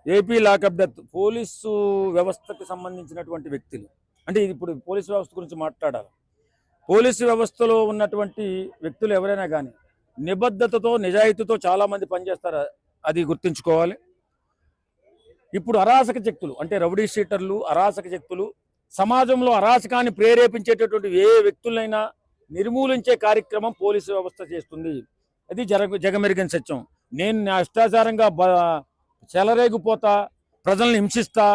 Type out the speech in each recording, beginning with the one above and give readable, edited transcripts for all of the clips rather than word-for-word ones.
AP lockup death police వ్యవస్థకు సంబంధించినటువంటి వ్యక్తులు అంటే ఇప్పుడు పోలీసు వ్యవస్థ గురించి మాట్లాడాలి. పోలీసు వ్యవస్థలో ఉన్నటువంటి వ్యక్తులు ఎవరైనా కానీ నిబద్ధతతో నిజాయితీతో చాలామంది పనిచేస్తారు, అది గుర్తుంచుకోవాలి. ఇప్పుడు అరాచక శక్తులు అంటే రౌడీ షీటర్లు, అరాచక శక్తులు సమాజంలో అరాచకాన్ని ప్రేరేపించేటటువంటి ఏ వ్యక్తులైనా నిర్మూలించే కార్యక్రమం పోలీసు వ్యవస్థ చేస్తుంది. అది జగమెరిగిన సత్యం. నేను నా ఇష్టాచారంగా చెలరేగిపోతా, ప్రజల్ని హింసిస్తా,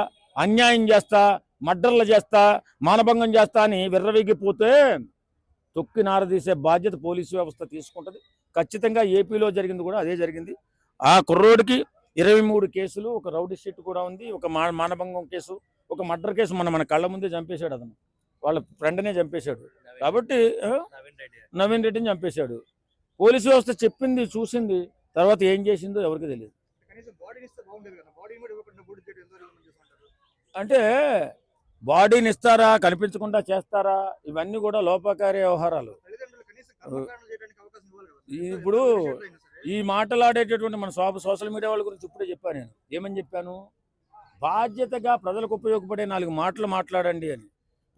అన్యాయం చేస్తా, మర్డర్లు చేస్తా, మానభంగం చేస్తా అని విర్రవీగిపోతే తొక్కి నారదీసే బాధ్యత పోలీసు వ్యవస్థ తీసుకుంటుంది. ఖచ్చితంగా ఏపీలో జరిగింది కూడా అదే జరిగింది. ఆ కుర్రోడికి 23 కేసులు, ఒక రౌడీ షీట్ కూడా ఉంది, ఒక మానభంగం కేసు, ఒక మర్డర్ కేసు మన కళ్ళ ముందే చంపేశాడు. అతను వాళ్ళ ఫ్రెండ్నే చంపేశాడు. కాబట్టి నవీన్ రెడ్డిని చంపేశాడు. పోలీసు వ్యవస్థ చెప్పింది, చూసింది, తర్వాత ఏం చేసిందో ఎవరికి తెలియదు. అంటే బాడీని ఇస్తారా, కనిపించకుండా చేస్తారా, ఇవన్నీ కూడా లోపకార్య వ్యవహారాలు. ఇప్పుడు ఈ మాట్లాడేటటువంటి మన సోషల్ మీడియా వాళ్ళ గురించి ఇప్పుడే చెప్పాను. నేను ఏమని చెప్పాను, బాధ్యతగా ప్రజలకు ఉపయోగపడే 4 మాటలు మాట్లాడండి అని.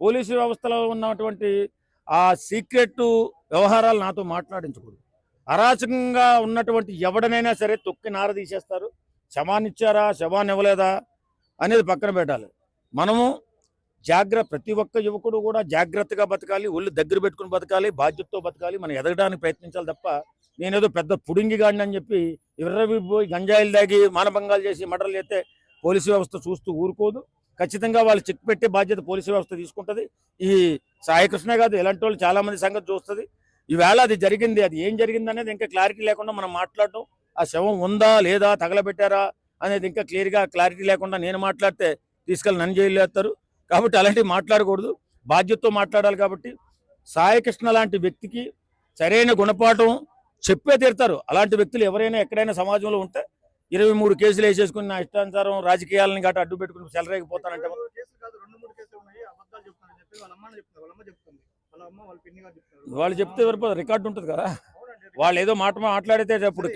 పోలీసు వ్యవస్థలో ఉన్నటువంటి ఆ సీక్రెట్ వ్యవహారాలు నాతో మాట్లాడించకూడదు. అరాచకంగా ఉన్నటువంటి ఎవడనైనా సరే తొక్కి నారదీసేస్తారు. శవాన్నిచ్చారా, శవాన్ని ఇవ్వలేదా అనేది పక్కన పెట్టాలి. మనము ప్రతి ఒక్క యువకుడు కూడా జాగ్రత్తగా బతకాలి, ఒళ్ళు దగ్గర పెట్టుకుని బతకాలి, బాధ్యతతో బతకాలి, మనం ఎదగడానికి ప్రయత్నించాలి తప్ప నేనేదో పెద్ద పుడింగిగాడిని అని చెప్పి పోయి గంజాయిలు దాగి మానభంగాలు చేసి మర్డర్లు చేస్తే పోలీసు వ్యవస్థ చూస్తూ ఊరుకోదు. ఖచ్చితంగా వాళ్ళు చెక్ పెట్టే బాధ్యత పోలీసు వ్యవస్థ తీసుకుంటుంది. ఈ సాయికృష్ణ కాదు, ఇలాంటి వాళ్ళు చాలామంది సంగతి చూస్తుంది. ఈవేళ అది జరిగింది, అది ఏం జరిగింది అనేది ఇంకా క్లారిటీ లేకుండా మనం మాట్లాడటం, ఆ శవం ఉందా లేదా, తగలబెట్టారా అనేది ఇంకా క్లారిటీ లేకుండా నేను మాట్లాడితే తీసుకెళ్ళి నన్ను జైలు వేస్తారు. కాబట్టి అలాంటివి మాట్లాడకూడదు, బాధ్యతతో మాట్లాడాలి. కాబట్టి సాయికృష్ణ లాంటి వ్యక్తికి సరైన గుణపాఠం చెప్పే తీరుతారు. అలాంటి వ్యక్తులు ఎవరైనా ఎక్కడైనా సమాజంలో ఉంటే 23 కేసులు వేసేసుకుని నా ఇష్టానుసారం రాజకీయాలను గట్రా అడ్డు పెట్టుకుని చెలరేగిపోతానంటే వాళ్ళు చెప్తే సరిపోదు, రికార్డు ఉంటుంది కదా. వాళ్ళు ఏదో మాట మాట్లాడితే అప్పుడు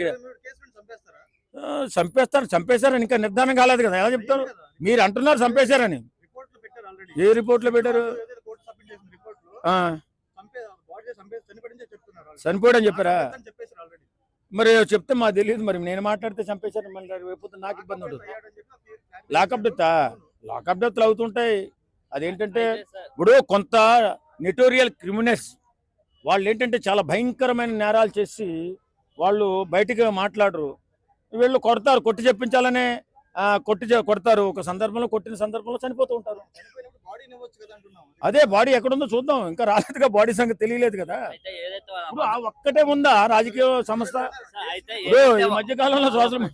చంపేశారని ఇంకా నిర్ధారణ కాలేదు కదా, ఎలా చెప్తారు? మీరు అంటున్నారు చంపేశారని. ఏ రిపోర్ట్లో పెట్టారు? చనిపోయాడని చెప్పారా? మరి చెప్తే మాకు తెలియదు. మరి నేను మాట్లాడితే చంపేశారు, మళ్ళీ రేపు నాకు ఇబ్బంది ఉంటుంది. లాకప్ డెత్లు అవుతుంటాయి. అదేంటంటే ఇప్పుడు కొంత నెటోరియల్ క్రిమినల్స్ వాళ్ళు ఏంటంటే చాలా భయంకరమైన నేరాలు చేసి వాళ్ళు బయటికి మాట్లాడరు, వీళ్ళు కొడతారు, కొట్టి చెప్పించాలనే కొడతారు. ఒక సందర్భంలో కొట్టిన సందర్భంలో చనిపోతూ ఉంటారు. అదే బాడీ ఎక్కడుందో చూద్దాం, ఇంకా రాలేదుగా, బాడీ సంగతి తెలియలేదు కదా. ఇప్పుడు ఆ ఒక్కటే ఉందా రాజకీయ సంస్థ? ఈ మధ్యకాలంలో సోషల్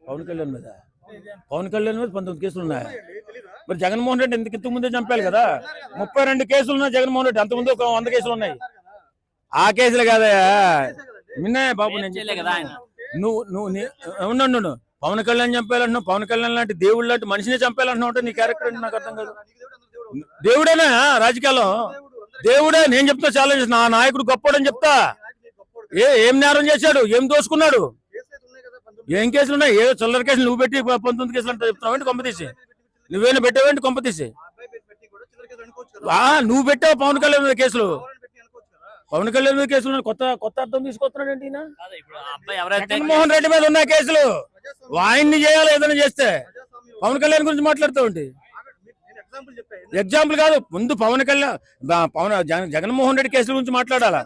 పవన్ కళ్యాణ్ మీద 19 కేసులు ఉన్నాయి. మరి జగన్మోహన్ రెడ్డి ఇంతకు ముందే చంపాలి కదా. 32 కేసులు ఉన్నాయి జగన్మోహన్ రెడ్డి, అంతకుముందు ఒక 100 కేసులు ఉన్నాయి. ఆ కేసులు కాదయా నిన్నే బాబు, నేను నువ్వు పవన్ కళ్యాణ్ చంపాలంటున్నావు. పవన్ కళ్యాణ్ లాంటి దేవుడు లాంటి మనిషిని చంపాలంటున్నావు అంటే నీ క్యారెక్టర్ నాకు అర్థం కాదు. దేవుడేనా రాజకీయాల్లో? దేవుడే. నేను చెప్తా, ఛాలెంజ్, నా నాయకుడు గొప్పడని చెప్తా. ఏం నేరం చేశాడు, ఏం దోసుకున్నాడు, ఏం కేసులు ఉన్నాయి? ఏదో చిల్లర కేసులు నువ్వు పెట్టి 19 కేసులు అంటే చెప్తున్నావు కొంపతీసి. నువ్వేనా పెట్టావేంటి కొంపతీసి? నువ్వు పెట్టావు పవన్ కళ్యాణ్ మీద కేసులు. పవన్ కళ్యాణ్ మీద కేసులు కొత్త అర్థం తీసుకొస్తున్నాడు ఏంటి? జగన్మోహన్ రెడ్డి మీద ఉన్న కేసులు ఆయన్ని చేయాలి. ఏదైనా చేస్తే పవన్ కళ్యాణ్ గురించి మాట్లాడుతావు. ఎగ్జాంపుల్ కాదు, ముందు పవన్ కళ్యాణ్ జగన్మోహన్ రెడ్డి కేసుల గురించి మాట్లాడాలా,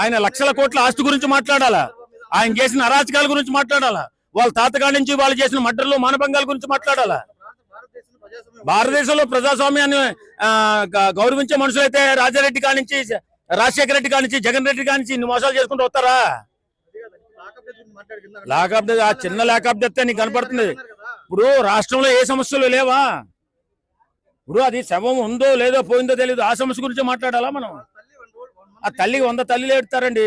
ఆయన లక్షల కోట్ల ఆస్తి గురించి మాట్లాడాలా, ఆయన చేసిన అరాచకాల గురించి మాట్లాడాలా, వాళ్ళ తాతగాడి నుంచి వాళ్ళు చేసిన మర్డర్లు మానభంగాల గురించి మాట్లాడాలా. భారతదేశంలో ప్రజాస్వామ్యాన్ని గౌరవించే మనుషులైతే రాజారెడ్డి కానించి, రాజశేఖర రెడ్డి కానించి, జగన్ రెడ్డి కానించి ఇన్ని మోసాలు చేసుకుంటూ వస్తారా? లాకప్ డెత్, ఆ చిన్న లాకప్ డెత్ నీకు కనపడుతుంది. ఇప్పుడు రాష్ట్రంలో ఏ సమస్యలు లేవా? ఇప్పుడు అది శవం ఉందో లేదో పోయిందో తెలియదు, ఆ సమస్య గురించి మాట్లాడాలా మనం? ఆ తల్లికి 100 తల్లిలు ఏడుతారండి.